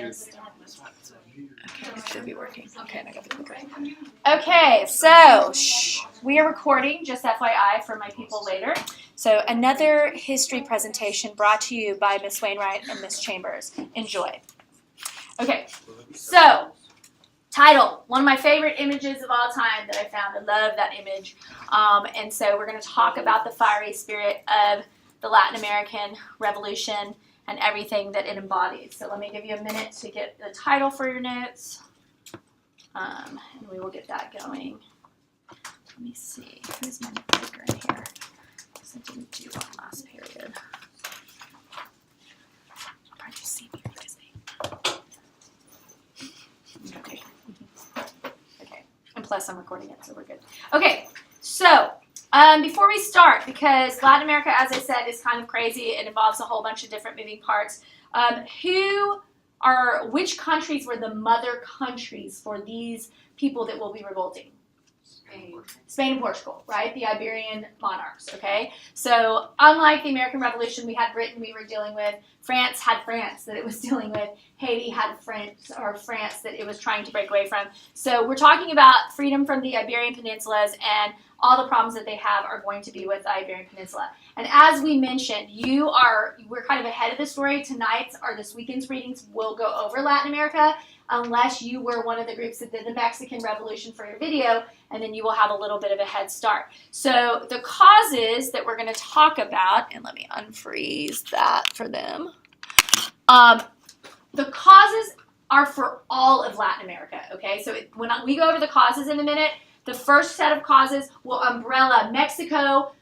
Okay, it should be working. Okay, and I got the clicker. Okay, so we are recording, just FYI, for my people later. So another history presentation brought to you by Miss Wainwright and Miss Chambers. Enjoy. Okay, so title, one of my favorite images of all time that I found. I love that image. And so we're going to talk about the fiery spirit of the Latin American Revolution and everything that it embodies. So let me give you a minute to get the title for your notes, and we will get that going. Let me see, who's my clicker in here? Because I didn't do one last period. Hard to see me because okay. Okay, and plus I'm recording it, so we're good. Okay, so before we start, because Latin America, as I said, is kind of crazy. It involves a whole bunch of different moving parts. Which countries were the mother countries for these people that will be revolting? Spain and Portugal, right? The Iberian monarchs, okay? So unlike the American Revolution, we had Britain we were dealing with. France had France that it was dealing with. Haiti had France that it was trying to break away from. So we're talking about freedom from the Iberian Peninsulas, and all the problems that they have are going to be with the Iberian Peninsula. And as we mentioned, we're kind of ahead of the story. Tonight's or this weekend's readings will go over Latin America, unless you were one of the groups that did the Mexican Revolution for your video, and then you will have a little bit of a head start. So the causes that we're going to talk about, and let me unfreeze that for them. The causes are for all of Latin America, okay? So when we go over the causes in a minute, the first set of causes will umbrella Mexico,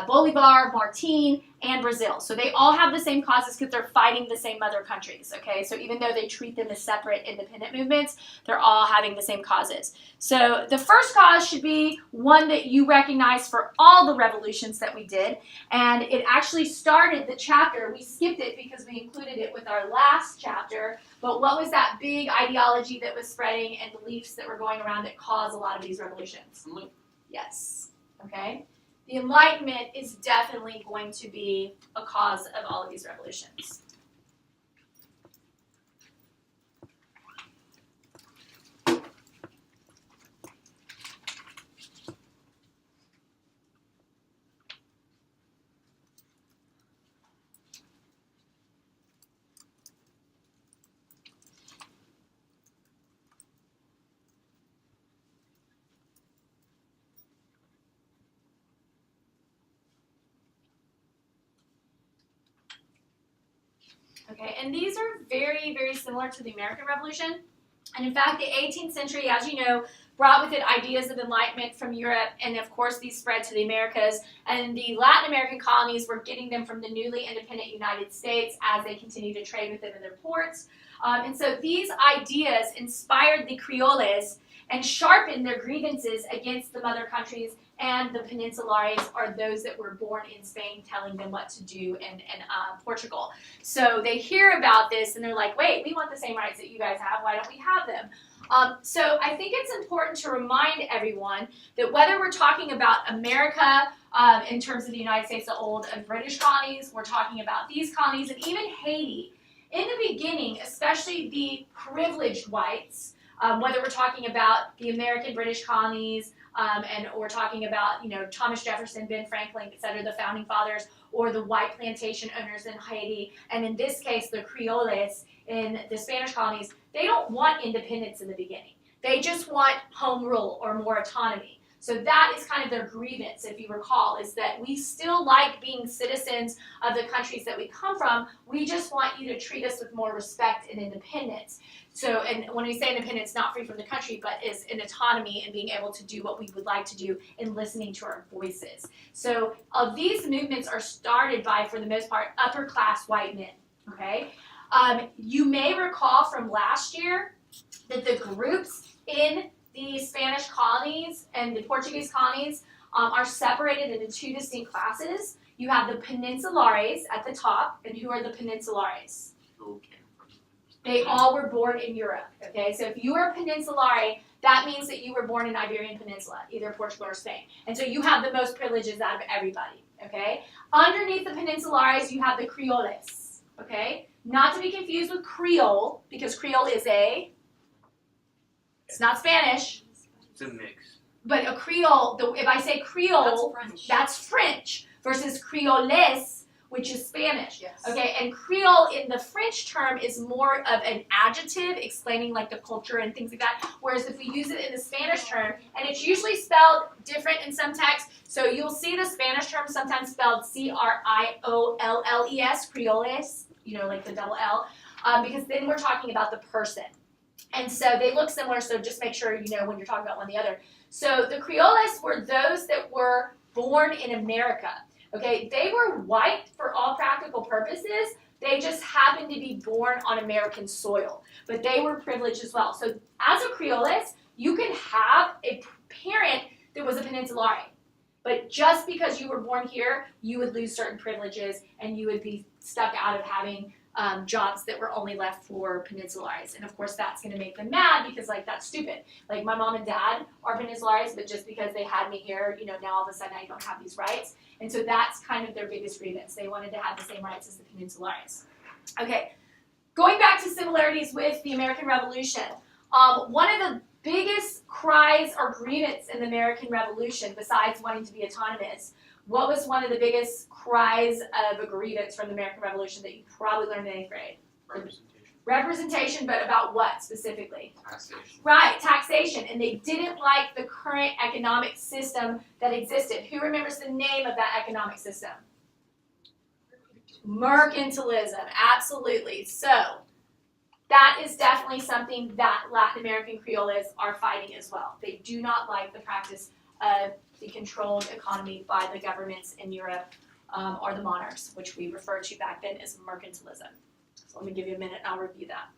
Bolivar, Martin, and Brazil. So they all have the same causes because they're fighting the same mother countries, okay? So even though they treat them as separate independent movements, they're all having the same causes. So the first cause should be one that you recognize for all the revolutions that we did, and it actually started the chapter. We skipped it because we included it with our last chapter, but what was that big ideology that was spreading and beliefs that were going around that caused a lot of these revolutions? Yes. Okay? The Enlightenment is definitely going to be a cause of all of these revolutions. Okay, and these are very, very similar to the American Revolution. And in fact, the 18th century, as you know, brought with it ideas of enlightenment from Europe, and of course these spread to the Americas. And the Latin American colonies were getting them from the newly independent United States as they continued to trade with them in their ports. And so these ideas inspired the Creoles and sharpened their grievances against the mother countries, and the Peninsulares are those that were born in Spain telling them what to do in Portugal. So they hear about this and they're like, wait, we want the same rights that you guys have. Why don't we have them? So I think it's important to remind everyone that whether we're talking about America in terms of the United States, the old and British colonies, we're talking about these colonies, and even Haiti, in the beginning, especially the privileged whites, whether we're talking about the American British colonies, and we're talking about, Thomas Jefferson, Ben Franklin, et cetera, the founding fathers, or the white plantation owners in Haiti, and in this case, the Creoles in the Spanish colonies, they don't want independence in the beginning. They just want home rule or more autonomy. So that is kind of their grievance, if you recall, is that we still like being citizens of the countries that we come from. We just want you to treat us with more respect and independence. So, and when we say independence, not free from the country, but is an autonomy and being able to do what we would like to do and listening to our voices. So these movements are started by, for the most part, upper class white men, okay? You may recall from last year that the groups in the Spanish colonies and the Portuguese colonies are separated into two distinct classes. You have the Peninsulares at the top, and who are the Peninsulares? Okay. They all were born in Europe, okay? So if you are a Peninsulare, that means that you were born in Iberian Peninsula, either Portugal or Spain. And so you have the most privileges out of everybody, okay? Underneath the Peninsulares, you have the Creoles, okay? Not to be confused with Creole, because Creole is it's not Spanish. It's a mix. But a Creole, if I say Creole, that's French versus Creoles, which is Spanish. Yes. Okay, and Creole in the French term is more of an adjective explaining like the culture and things like that. Whereas if we use it in the Spanish term, and it's usually spelled different in some texts, so you'll see the Spanish term sometimes spelled Criolles, Creoles, like the double L, because then we're talking about the person. And so they look similar, so just make sure you know when you're talking about one or the other. So the Creoles were those that were born in America. Okay, they were white for all practical purposes. They just happened to be born on American soil, but they were privileged as well. So as a Creoles, you can have a parent that was a Peninsulare, but just because you were born here, you would lose certain privileges and you would be stuck out of having jobs that were only left for Peninsulares. And of course that's going to make them mad because that's stupid. Like my mom and dad are Peninsulares, but just because they had me here, now all of a sudden I don't have these rights. And so that's kind of their biggest grievance. They wanted to have the same rights as the Peninsulares. Okay, going back to similarities with the American Revolution, one of the biggest cries or grievance in the American Revolution, besides wanting to be autonomous, what was one of the biggest cries of a grievance from the American Revolution that you probably learned in 8th grade? Representation, but about what specifically? Taxation. Right, taxation. And they didn't like the current economic system that existed. Who remembers the name of that economic system? Mercantilism, absolutely. So that is definitely something that Latin American Creoles are fighting as well. They do not like the practice of the controlled economy by the governments in Europe or the monarchs, which we referred to back then as mercantilism. So let me give you a minute and I'll review that.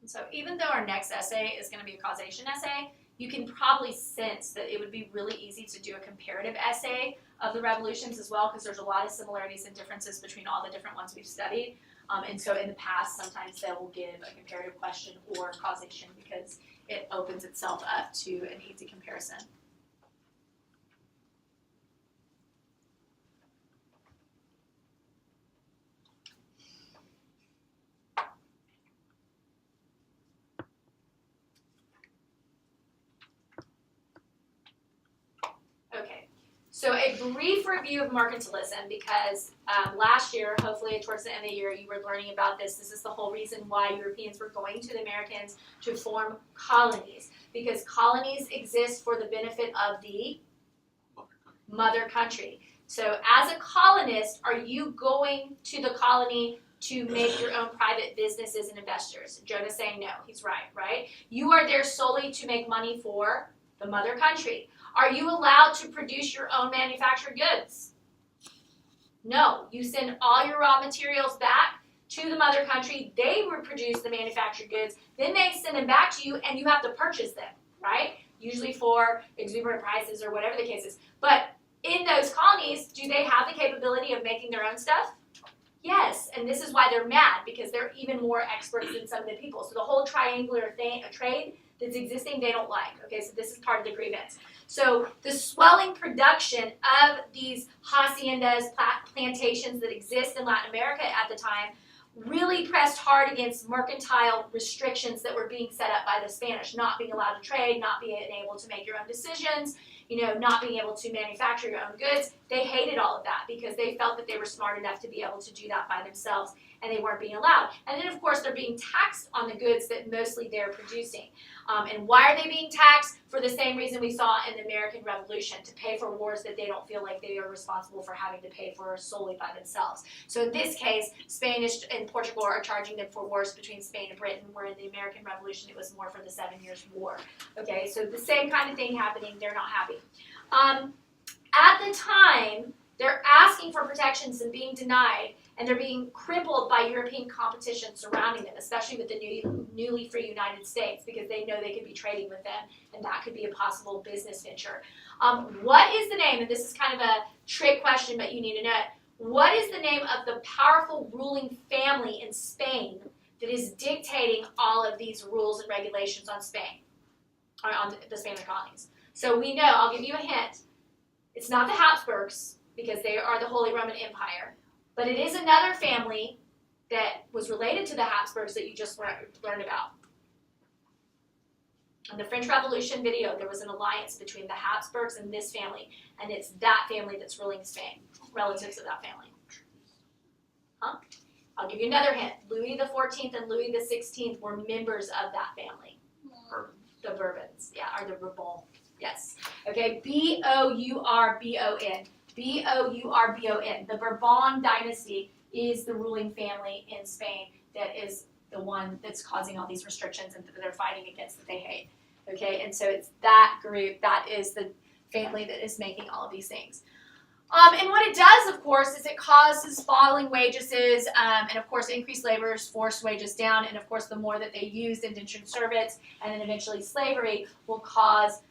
So even though our next essay is going to be a causation essay, you can probably sense that it would be really easy to do a comparative essay of the revolutions as well, because there's a lot of similarities and differences between all the different ones we've studied. And so in the past, sometimes they will give a comparative question or causation because it opens itself up to an easy comparison. So a brief review of mercantilism, because last year, hopefully towards the end of the year, you were learning about this. This is the whole reason why Europeans were going to the Americans to form colonies, because colonies exist for the benefit of the mother country. So as a colonist, are you going to the colony to make your own private businesses and investors? Jonah's saying no. He's right? You are there solely to make money for the mother country. Are you allowed to produce your own manufactured goods? No. You send all your raw materials back to the mother country. They would produce the manufactured goods. Then they send them back to you, and you have to purchase them, right? Usually for exuberant prices or whatever the case is. But in those colonies, do they have the capability of making their own stuff? Yes, and this is why they're mad, because they're even more experts than some of the people. So the whole triangular trade that's existing, they don't like. Okay, so this is part of the grievance. So the swelling production of these haciendas, plantations that exist in Latin America at the time really pressed hard against mercantile restrictions that were being set up by the Spanish, not being allowed to trade, not being able to make your own decisions, not being able to manufacture your own goods. They hated all of that because they felt that they were smart enough to be able to do that by themselves. and they weren't being allowed. And then, of course, they're being taxed on the goods that mostly they're producing. And why are they being taxed? For the same reason we saw in the American Revolution, to pay for wars that they don't feel like they are responsible for having to pay for solely by themselves. So in this case, Spanish and Portugal are charging them for wars between Spain and Britain, where in the American Revolution it was more for the 7 Years' War. Okay, so the same kind of thing happening, they're not happy. At the time, they're asking for protections and being denied, and they're being crippled by European competition surrounding them, especially with the newly free United States, because they know they could be trading with them, and that could be a possible business venture. What is the name, and this is kind of a trick question, but you need to know it. What is the name of the powerful ruling family in Spain that is dictating all of these rules and regulations on Spain, or on the Spanish colonies? So we know, I'll give you a hint, it's not the Habsburgs, because they are the Holy Roman Empire, but it is another family that was related to the Habsburgs that you just learned about. In the French Revolution video, there was an alliance between the Habsburgs and this family, and it's that family that's ruling Spain, relatives of that family. Huh? I'll give you another hint. Louis XIV and Louis XVI were members of that family. The Bourbons, yeah, or the Bourbon, yes. Okay, B-O-U-R-B-O-N. B-O-U-R-B-O-N. The Bourbon dynasty is the ruling family in Spain that is the one that's causing all these restrictions and that they're fighting against, that they hate. Okay, and so it's that group, that is the family that is making all of these things. And what it does, of course, is it causes falling wages and, of course, increased laborers force wages down. And, of course, the more that they use indentured servants and then eventually slavery will cause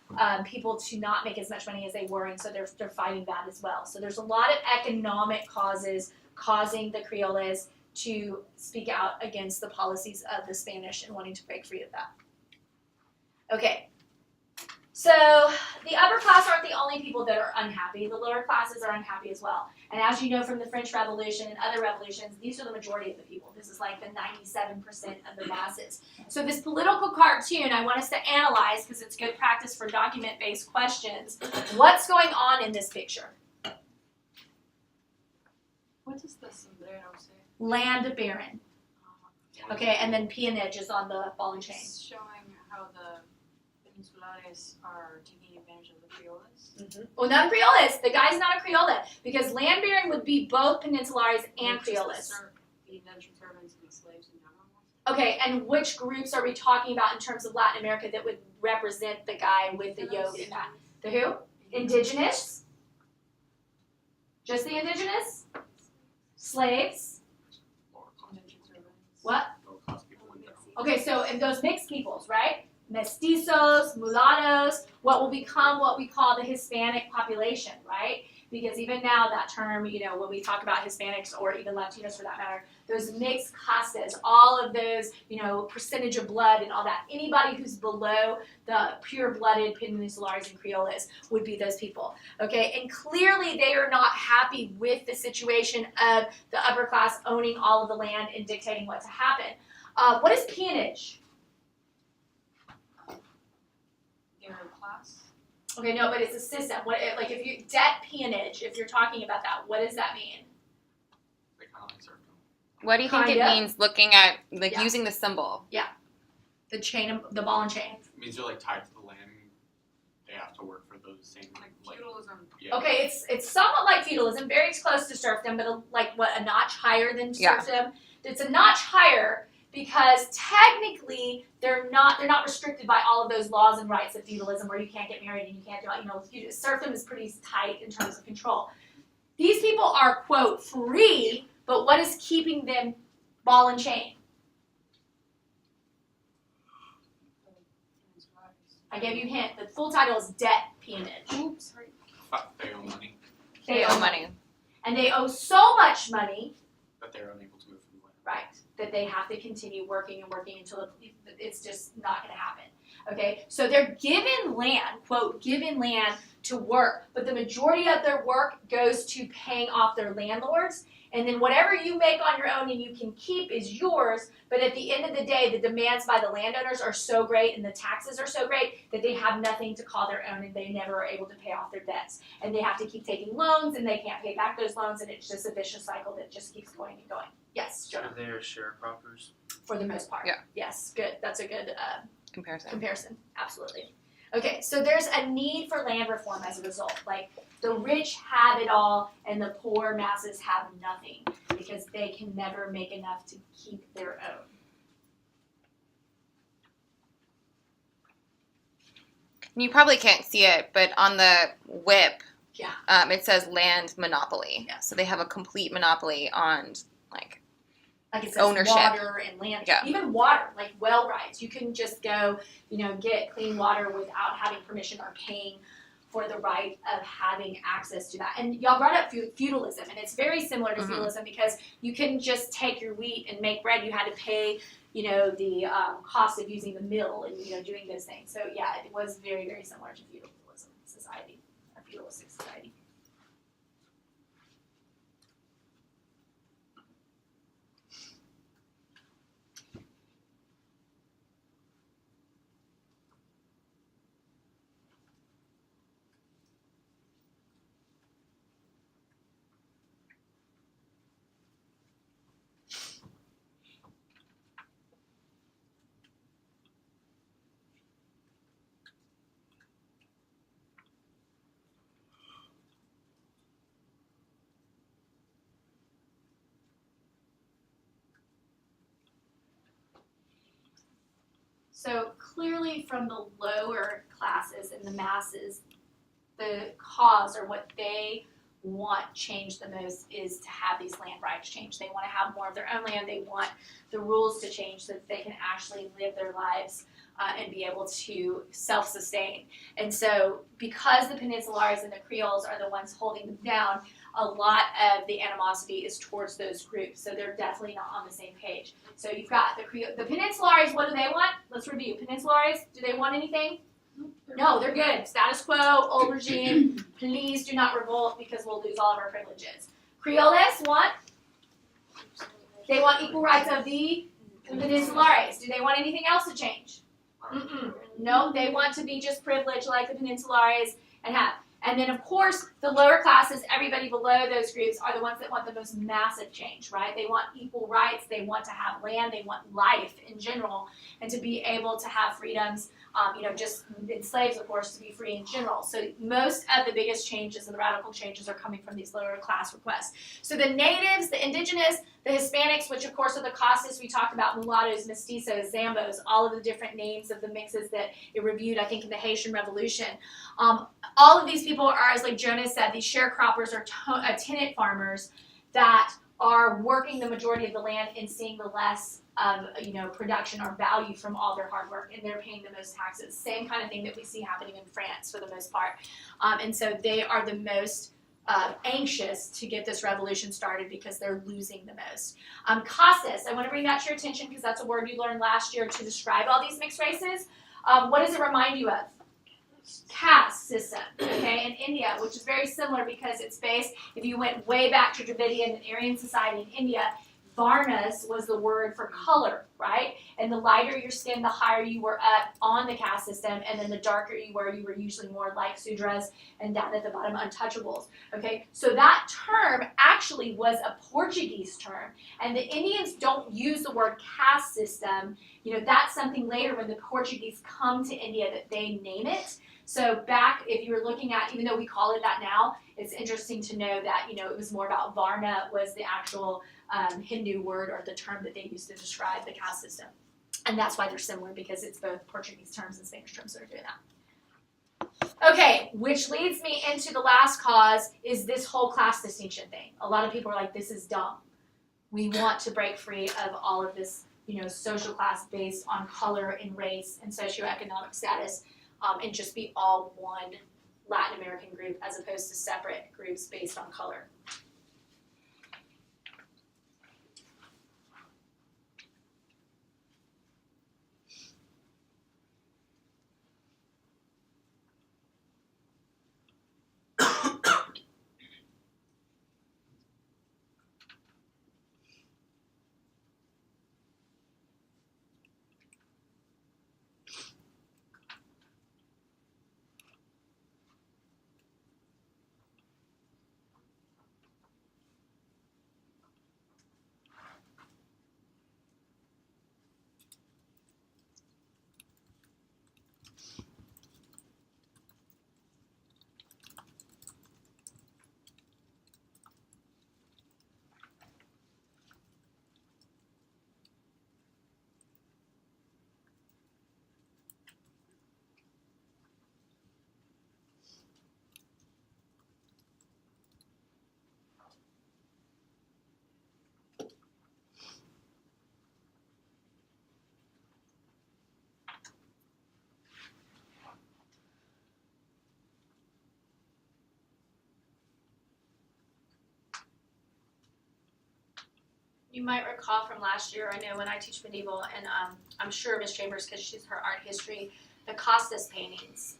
people to not make as much money as they were. And so they're fighting that as well. So there's a lot of economic causes causing the Creoles to speak out against the policies of the Spanish and wanting to break free of that. Okay. So the upper class aren't the only people that are unhappy. The lower classes are unhappy as well. And as you know from the French Revolution and other revolutions, these are the majority of the people. This is like the 97% of the masses. So this political cartoon, I want us to analyze, because it's good practice for document-based questions. What's going on in this picture? What does the sombrero say? Land baron. Okay, and then peonage is on the ball and chain. It's showing how the Peninsulares are taking advantage of the Creoles. Mm-hmm. Well, not Creoles. The guy's not a Creole, because land baron would be both Peninsulares and Creoles. The indentured servants and the slaves in general. Okay, and which groups are we talking about in terms of Latin America that would represent the guy with the yoke and that? The who? Indigenous? Just the indigenous? Slaves? Indentured servants. What? Okay, so and those mixed peoples, right? Mestizos, mulattoes, what will become what we call the Hispanic population, right? Because even now that term, you know, when we talk about Hispanics or even Latinos for that matter, those mixed castas, all of those, you know, percentage of blood and all that, anybody who's below the pure-blooded Peninsulares and Creoles would be those people, okay? And clearly they are not happy with the situation of the upper class owning all of the land and dictating what to happen. What is peonage? Their class. Okay, no, but it's a system. What, like, if you debt peonage, if you're talking about that, what does that mean? They kind of like serve them. What do you think it means looking at, like, Yeah. using the symbol? The chain, the ball and chain. It means they're like tied to the land. They have to work for those same Like feudalism. Yeah. Okay, it's somewhat like feudalism, very close to serfdom, but like what, a notch higher than serfdom. It's a notch higher because technically they're not restricted by all of those laws and rights of feudalism, where you can't get married and you can't do, you know, serfdom is pretty tight in terms of control. These people are, quote, free, but what is keeping them ball and chain? I gave you a hint. The full title is debt peonage. Oops, sorry. They owe money They owe money. And they owe so much money, that they're unable to move from the land. right, that they have to continue working and working until it's just not going to happen. Okay, so they're given land, quote, given land to work, but the majority of their work goes to paying off their landlords And then whatever you make on your own and you can keep is yours, but at the end of the day, the demands by the landowners are so great and the taxes are so great that they have nothing to call their own and they never are able to pay off their debts. And they have to keep taking loans and they can't pay back those loans, and it's just a vicious cycle that just keeps going and going. Yes, So Jonah? they're sharecroppers. For the most part. Yeah. Yes, good. That's a good comparison. Absolutely. Okay, so there's a need for land reform as a result. Like, the rich have it all and the poor masses have nothing because they can never make enough to keep their own. You probably can't see it, but on the whip, Yeah. it says land monopoly. Yeah. So they have a complete monopoly on, like it says ownership. Water and land. Yeah. Even water, like well rights. You can just go, get clean water without having permission or paying for the right of having access to that. And y'all brought up feudalism, and it's very similar to feudalism because you couldn't just take your wheat and make bread. You had to pay, the cost of using the mill and, doing those things. So, yeah, it was very, very similar to feudalism society, a feudalistic society. So clearly from the lower classes and the masses, the cause or what they want changed the most is to have these land rights change. They want to have more of their own land. They want the rules to change so that they can actually live their lives and be able to self-sustain. And so because the Peninsulares and the Creoles are the ones holding them down, a lot of the animosity is towards those groups. So they're definitely not on the same page. So you've got the Peninsulares. What do they want? Let's review. Peninsulares, do they want anything? No, they're good. Status quo, old regime. Please do not revolt because we'll lose all of our privileges. Creoles want? They want equal rights of the Peninsulares. Do they want anything else to change? No, they want to be just privileged like the Peninsulares and have. And then, of course, the lower classes, everybody below those groups, are the ones that want the most massive change, right? They want equal rights. They want to have land. They want life in general and to be able to have freedoms, just enslaved, of course, to be free in general. So most of the biggest changes and the radical changes are coming from these lower class requests. So the natives, the indigenous, the Hispanics, which, of course, are the castas we talked about, mulattoes, mestizos, zambos, all of the different names of the mixes that it reviewed, I think, in the Haitian Revolution. All of these people are, as like Jonas said, these sharecroppers are tenant farmers that are working the majority of the land and seeing the less of production or value from all their hard work, and they're paying the most taxes. Same kind of thing that we see happening in France for the most part. And so they are the most anxious to get this revolution started because they're losing the most. Castas, I want to bring that to your attention because that's a word you learned last year to describe all these mixed races. What does it remind you of? Caste system, okay, in India, which is very similar because it's based, if you went way back to Dravidian and Aryan society in India, Varnas was the word for color, right? And the lighter your skin, the higher you were up on the caste system, and then the darker you were usually more like Sudras, and down at the bottom, untouchables, okay? So that term actually was a Portuguese term, and the Indians don't use the word caste system. That's something later when the Portuguese come to India that they name it. So back, if you were looking at, even though we call it that now, it's interesting to know that, it was more about Varna was the actual Hindu word or the term that they used to describe the caste system. And that's why they're similar, because it's both Portuguese terms and Spanish terms that are doing that. Okay, which leads me into the last cause is this whole class distinction thing. A lot of people are like, this is dumb. We want to break free of all of this, social class based on color and race and socioeconomic status. And just be all one Latin American group as opposed to separate groups based on color. You might recall from last year, I know when I teach medieval, and I'm sure Miss Chambers, because she's her art history, the Costas paintings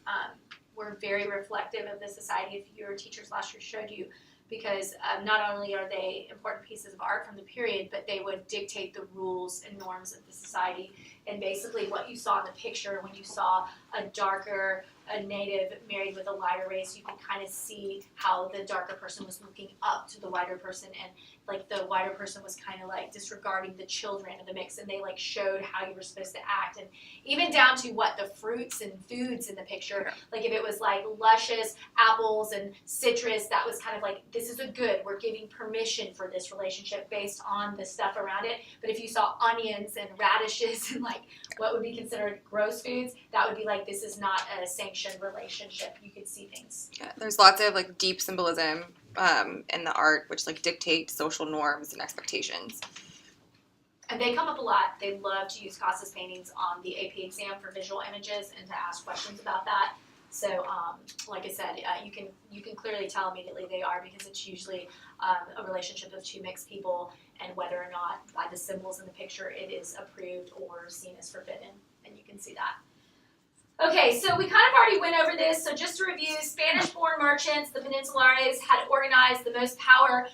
were very reflective of the society. If your teachers last year showed you, because not only are they important pieces of art from the period, but they would dictate the rules and norms of the society. And basically what you saw in the picture, when you saw a native married with a lighter race, you could kind of see how the darker person was looking up to the whiter person, and like the whiter person was kind of like disregarding the children of the mix, and they like showed how you were supposed to act, and even down to what the fruits and foods in the picture. Like if it was like luscious apples and citrus, that was kind of like, this is a good, we're giving permission for this relationship based on the stuff around it. But if you saw onions and radishes and like what would be considered gross foods, that would be like, this is not a sanctioned relationship. You could see things. Yeah, there's lots of like deep symbolism in the art, which like dictate social norms and expectations. And they come up a lot. They love to use Costas paintings on the AP exam for visual images and to ask questions about that. So, like I said, you can clearly tell immediately they are, because it's usually a relationship of two mixed people, and whether or not by the symbols in the picture it is approved or seen as forbidden, and you can see that. Okay, so we kind of already went over this, so just to review, Spanish-born merchants, the Peninsulares, had organized the most power.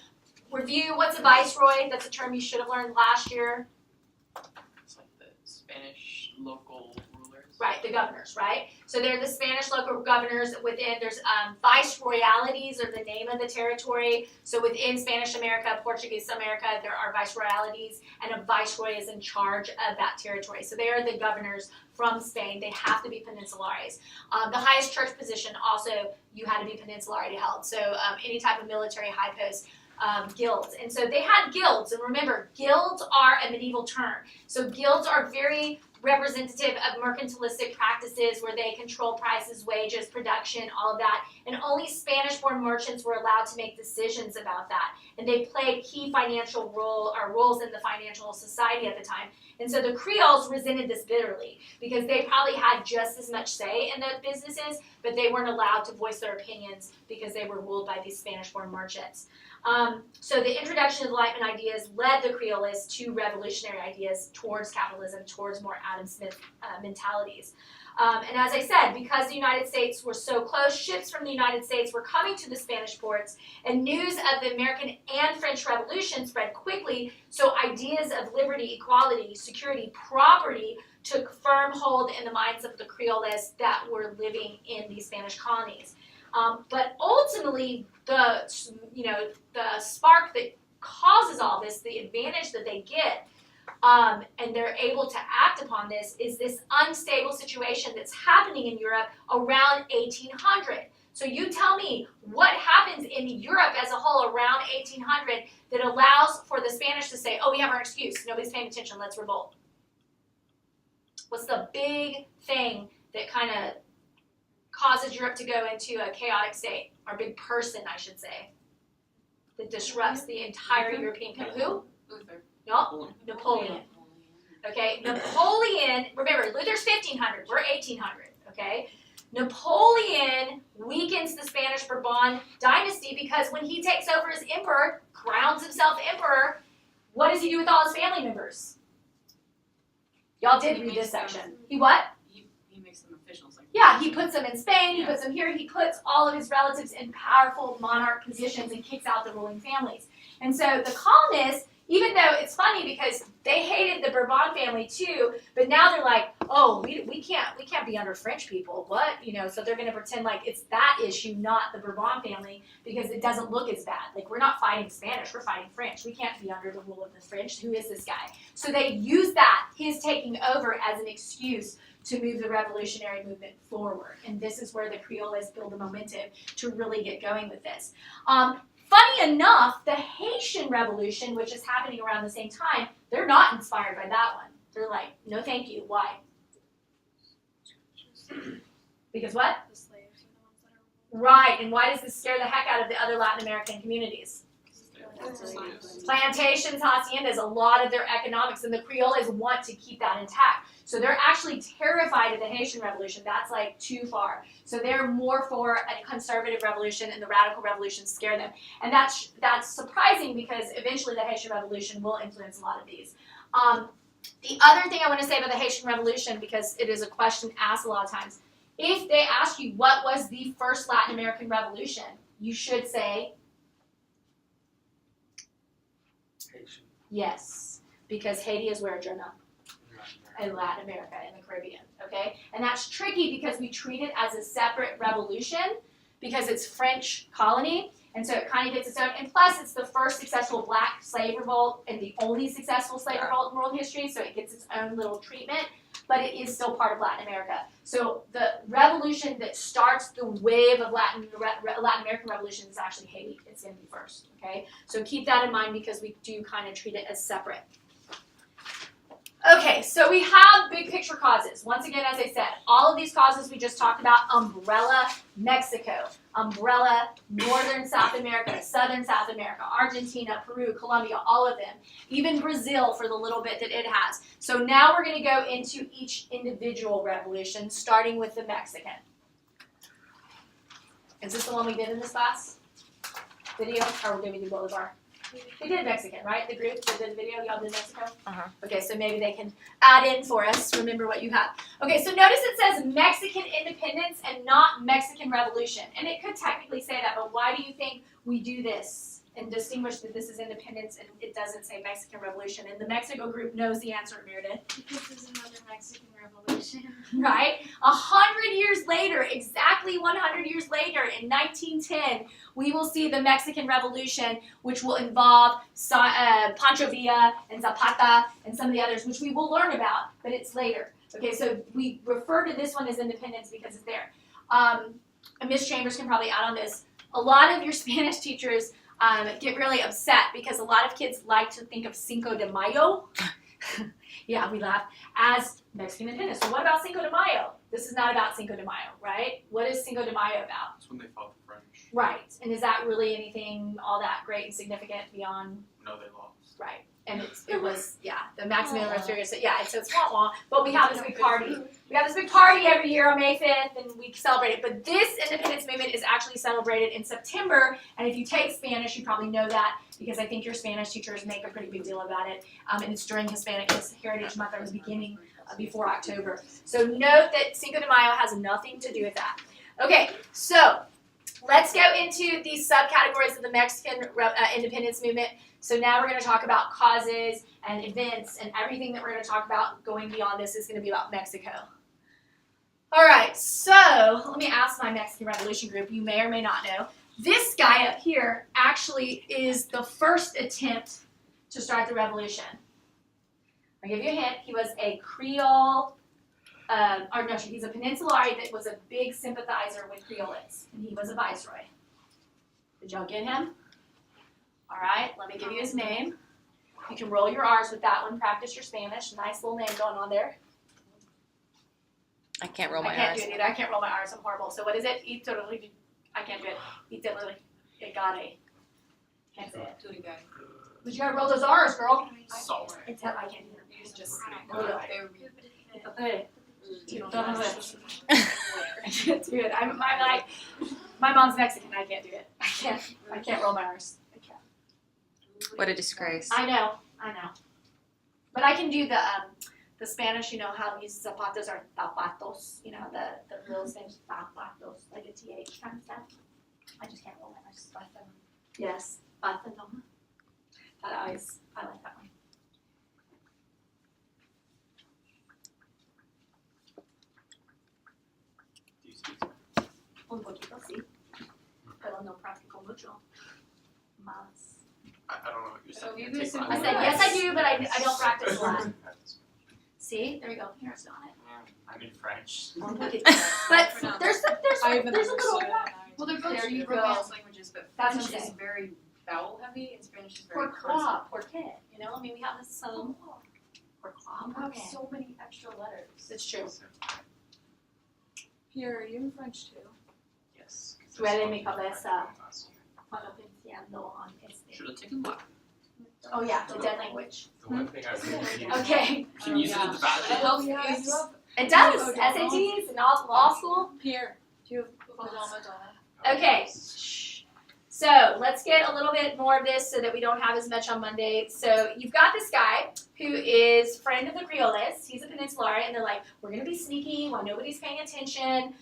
Review, what's a viceroy? That's a term you should have learned last year. It's like the Spanish local rulers. Right, the governors, right? So they're the Spanish local governors. Within, there's viceroyalities are the name of the territory. So within Spanish America, Portuguese America, there are viceroyalities, and a viceroy is in charge of that territory. So they are the governors from Spain. They have to be peninsulares. The highest church position also, you had to be peninsularity held. So any type of military high post, guilds. And so they had guilds. And remember, guilds are a medieval term. So guilds are very representative of mercantilistic practices where they control prices, wages, production, all of that. And only Spanish-born merchants were allowed to make decisions about that. And they played key financial roles in the financial society at the time. And so the Creoles resented this bitterly because they probably had just as much say in the businesses, but they weren't allowed to voice their opinions because they were ruled by these Spanish-born merchants. So the introduction of Enlightenment ideas led the Creoles to revolutionary ideas towards capitalism, towards more Adam Smith mentalities. And as I said, because the United States were so close, ships from the United States were coming to the Spanish ports, and news of the American and French Revolution spread quickly, so ideas of liberty, equality, security, property took firm hold in the minds of the Creoles that were living in these Spanish colonies. But ultimately, the spark that causes all this, the advantage that they get, and they're able to act upon this, is this unstable situation that's happening in Europe around 1800. So you tell me what happens in Europe as a whole around 1800 that allows for the Spanish to say, oh, we have our excuse, nobody's paying attention, let's revolt. What's the big thing that kind of causes Europe to go into a chaotic state, or big person, I should say, that disrupts the entire European country? Who? Luther. No, Napoleon. Okay, Napoleon, remember, Luther's 1500, we're 1800, okay? Napoleon weakens the Spanish Bourbon dynasty because when he takes over as emperor, crowns himself emperor, what does he do with all his family members? Y'all did read this section. He what? He makes them officials. Like Yeah, he puts them in Spain, he puts them here, he puts all of his relatives in powerful monarch positions and kicks out the ruling families. And so the colonists, even though it's funny because they hated the Bourbon family too, but now they're like, oh, we can't be under French people. What? So they're going to pretend like it's that issue, not the Bourbon family, because it doesn't look as bad. Like, we're not fighting Spanish, we're fighting French. We can't be under the rule of the French. Who is this guy? So they use that, his taking over, as an excuse to move the revolutionary movement forward. And this is where the Creoles build the momentum to really get going with this. Funny enough, the Haitian Revolution, which is happening around the same time, they're not inspired by that one. They're like, no thank you. Why? Because what? The slaves are the ones that are Right, and why does this scare the heck out of the other Latin American communities? Plantations, haciendas, a lot of their economics, and the Creoles want to keep that intact. So they're actually terrified of the Haitian Revolution. That's like too far. So they're more for a conservative revolution, and the radical revolution scare them. And that's surprising because eventually the Haitian Revolution will influence a lot of these. The other thing I want to say about the Haitian Revolution, because it is a question asked a lot of times, if they ask you what was the first Latin American revolution, you should say yes, because Haiti is where, Jonah? In Latin America, in the Caribbean, okay? And that's tricky because we treat it as a separate revolution because it's French colony, and so it kind of gets its own, and plus it's the first successful black slave revolt and the only successful slave revolt in world history, so it gets its own little treatment, but it is still part of Latin America. So the revolution that starts the wave of Latin American revolution is actually Haiti. It's going to be first, okay? So keep that in mind because we do kind of treat it as separate. Okay, so we have big picture causes. Once again, as I said, all of these causes we just talked about, umbrella Mexico, umbrella Northern South America, Southern South America, Argentina, Peru, Colombia, all of them. Even Brazil for the little bit that it has. So now we're going to go into each individual revolution, starting with the Mexican. Is this the one we did in this last video? Or did we do Bolivar? We did Mexican, right? The group that did the video, y'all did Mexico? Uh-huh. Okay, so maybe they can add in for us, remember what you have. Okay, so notice it says Mexican independence and not Mexican Revolution. And it could technically say that, but why do you think we do this and distinguish that this is independence and it doesn't say Mexican Revolution? And the Mexico group knows the answer, Meredith. because there's another Mexican Revolution. Right? 100 years later, exactly 100 years later, in 1910, we will see the Mexican Revolution, which will involve Pancho Villa and Zapata and some of the others, which we will learn about, but it's later. Okay, so we refer to this one as independence because it's there. And Ms. Chambers can probably add on this. A lot of your Spanish teachers get really upset because a lot of kids like to think of Cinco de Mayo. Yeah, we laugh, as Mexican independence. So what about Cinco de Mayo? This is not about Cinco de Mayo, right? What is Cinco de Mayo about? That's when they fought the French. Right. And is that really anything all that great and significant beyond? No, they lost. Right. And it was, yeah, the Maximilian Robespierre. So yeah, so it's wah-wah. But we have this big party. We have this big party every year on May 5th, and we celebrate it. But this independence movement is actually celebrated in September. And if you take Spanish, you probably know that because I think your Spanish teachers make a pretty big deal about it. And it's during Hispanic Heritage Month at the beginning before October. So note that Cinco de Mayo has nothing to do with that. Okay, so let's go into these subcategories of the Mexican independence movement. So now we're going to talk about causes and events, and everything that we're going to talk about going beyond this is going to be about Mexico. All right, so let me ask my Mexican Revolution group. You may or may not know. This guy up here actually is the first attempt to start the revolution. I'll give you a hint. He was a Creole, he's a Peninsulari that was a big sympathizer with Creoles, and he was a viceroy. Did y'all get him? All right, let me give you his name. You can roll your R's with that one. Practice your Spanish. Nice little name going on there. I can't roll my I can't R's. do it either. I can't roll my R's. I'm horrible. So what is it? I can't do it. Igare. Can't say it. But you gotta roll those R's, girl. Salt. I can't do it. It's just There we okay. I can't do it. I'm like, my mom's Mexican. I can't do it. I can't roll my R's. I can't. What a disgrace. I know. But I can do the Spanish, you know, how these zapatos are zapatos, you know, the little things, zapatos, like a TH kind of stuff. I just can't roll my R's. Yes, patanoma. I like that one. Do you speak Un poquito, sí. Pero no practico mucho. Más. I don't know what you're saying. you Take listen my I said, yes, I do, but I don't practice a lot. word. See? There we go. Here, it's on it. I'm in French. But there's a little. Well, they're both There you go. Romance languages, but That's what French I'm is saying. very vowel heavy and Spanish is very Pourquoi, consonant. pourquoi, you know, I mean, we have this You have so many extra letters. It's true. Pierre, are you in French too? Yes. Duele mi cabeza cuando pensando en este. Should have taken Latin. Oh yeah, the dead language. The one thing I really need. Okay, You can use it in the It bathroom. helps yeah. you have it does, Oh, SATs and all law school. Pierre. Do you have Madonna? Okay. So let's get a little bit more of this so that we don't have as much on Monday. So you've got this guy who is friend of the Creoles. He's a Peninsular, and they're like, we're going to be sneaky while nobody's paying attention.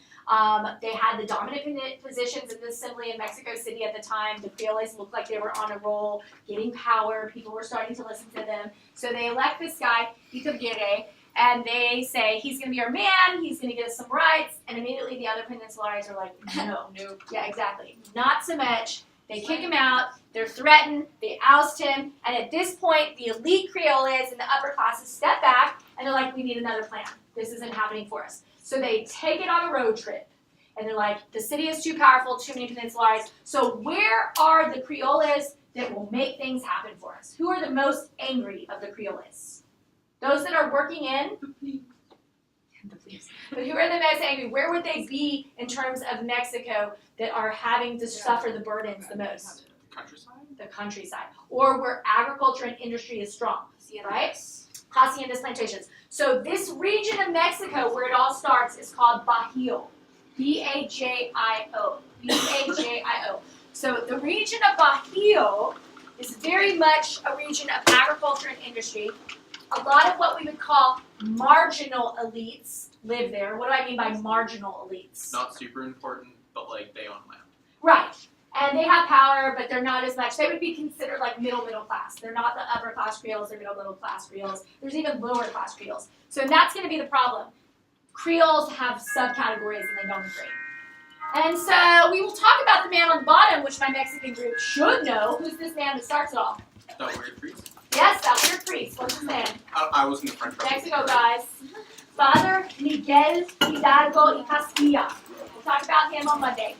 They had the dominant positions in the assembly in Mexico City at the time. The Creoles looked like they were on a roll, getting power. People were starting to listen to them. So they elect this guy, Iturbide, and they say, he's going to be our man, he's going to get us some rights, and immediately the other Peninsulares are like, no. Yeah, exactly. Not so much. They kick him out, they're threatened, they oust him, and at this point, the elite Creoles and the upper classes step back, and they're like, we need another plan. This isn't happening for us. So they take it on a road trip, and they're like, the city is too powerful, too many Peninsulares, so where are the Creoles that will make things happen for us? Who are the most angry of the Creoles? Those that are working in? But who are the most angry? Where would they be in terms of Mexico that are having to suffer the burdens the most? Countryside? The countryside. Or where agriculture and industry is strong, right? Haciendas, plantations. So this region of Mexico where it all starts is called Bajío. B-A-J-I-O. B-A-J-I-O. So the region of Bajío is very much a region of agriculture and industry. A lot of what we would call marginal elites live there. What do I mean by marginal elites? Not super important, but like they own land. Right. And they have power, but they're not as much. They would be considered like middle class. They're not the upper class Creoles, they're middle class Creoles. There's even lower class Creoles. So that's going to be the problem. Creoles have subcategories and they don't agree. And so we will talk about the man on the bottom, which my Mexican group should know. Who's this man that starts it all? That weird priest? Yes, that weird priest. What's his name? I was in the French Mexico, guys. Father Miguel Hidalgo y Castilla. We'll talk about him on Monday.